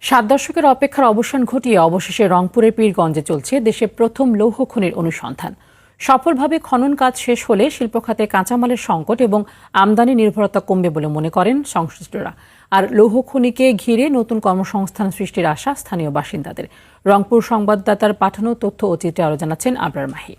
7 দশকের অপেক্ষার অবসান ঘটিয়ে অবশেষে রংপুরের পীরগঞ্জে চলছে দেশের প্রথম লৌহ খনির অনুসন্ধান। সফলভাবে খনন কাজ শেষ হলে শিল্প খাতে কাঁচামালের সংকট এবং আমদানি নির্ভরতা কমবে বলে মনে করেন সংশ্লিষ্টরা। আর লৌহ খনিকে ঘিরে নতুন কর্মসংস্থান সৃষ্টির আশা স্থানীয় বাসিন্দাদের। রংপুর সংবাদদাতার পাঠানো তথ্য ও চিত্রে আরও জানাচ্ছেন আবরার মাহি।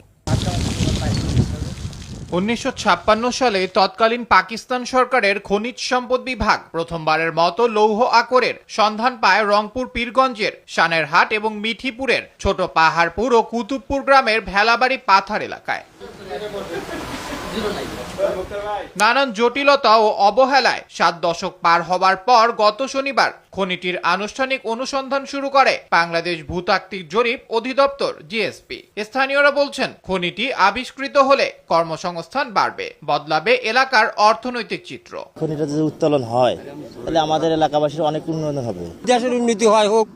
1956 সালে তৎকালীন পাকিস্তান সরকারের খনিজ সম্পদ বিভাগ প্রথমবারের মতো লৌহ আকরের সন্ধান পায় রংপুর পীরগঞ্জের সানেরহাট এবং মিঠিপুরের ছোট পাহাড়পুর ও কুতুবপুর গ্রামের ভেলাবাড়ি পাথার এলাকায়। নানান জটিলতা ও অবহেলায় 7 দশক পার হবার পর গত শনিবার খনিটির আনুষ্ঠানিক অনুসন্ধান শুরু করে বাংলাদেশ ভূতাত্ত্বিক জরিপ অধিদপ্তর জিএসপি। স্থানীয়রা বলছেন, খনিটি আবিষ্কৃত হলে কর্মসংস্থান বাড়বে, বদলাবে এলাকার অর্থনৈতিক চিত্র। খনিটা যদি উত্তোলন হয় তাহলে আমাদের এলাকাবাসীর অনেক উন্নয়ন হবে, দেশের উন্নতি হয় হোক।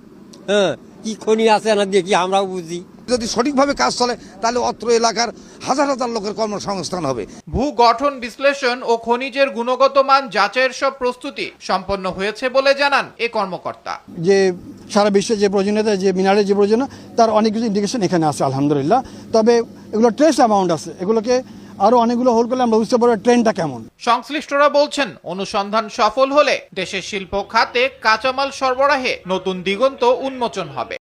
কি খনি আছে না দেখি আমরাও বুঝি। যদি সঠিকভাবে কাজ চলে তাহলে অত্র এলাকার হাজার হাজার লোকের কর্মসংস্থান হবে। ভূ গঠন বিশ্লেষণ ও খনিজের গুণগত মান যাচাইয়ের সব প্রস্তুতি সম্পন্ন হয়েছে বলে জানান এ কর্মকর্তা। যে সারা বিশ্বে যে প্রয়োজনীয়তা, যে মিনারের যে প্রয়োজন, তার অনেক কিছু ইন্ডিকেশন এখানে আছে আলহামদুলিল্লাহ। তবে এগুলো ট্রেস অ্যামাউন্ট আছে, এগুলোকে আরো অনেকগুলো হোল করলে আমরা বুঝতে পারবো ট্রেন্ডটা কেমন। সংশ্লিষ্টরা বলছেন, অনুসন্ধান সফল হলে দেশের শিল্প খাতে কাঁচামাল সরবরাহে নতুন দিগন্ত উন্মোচন হবে।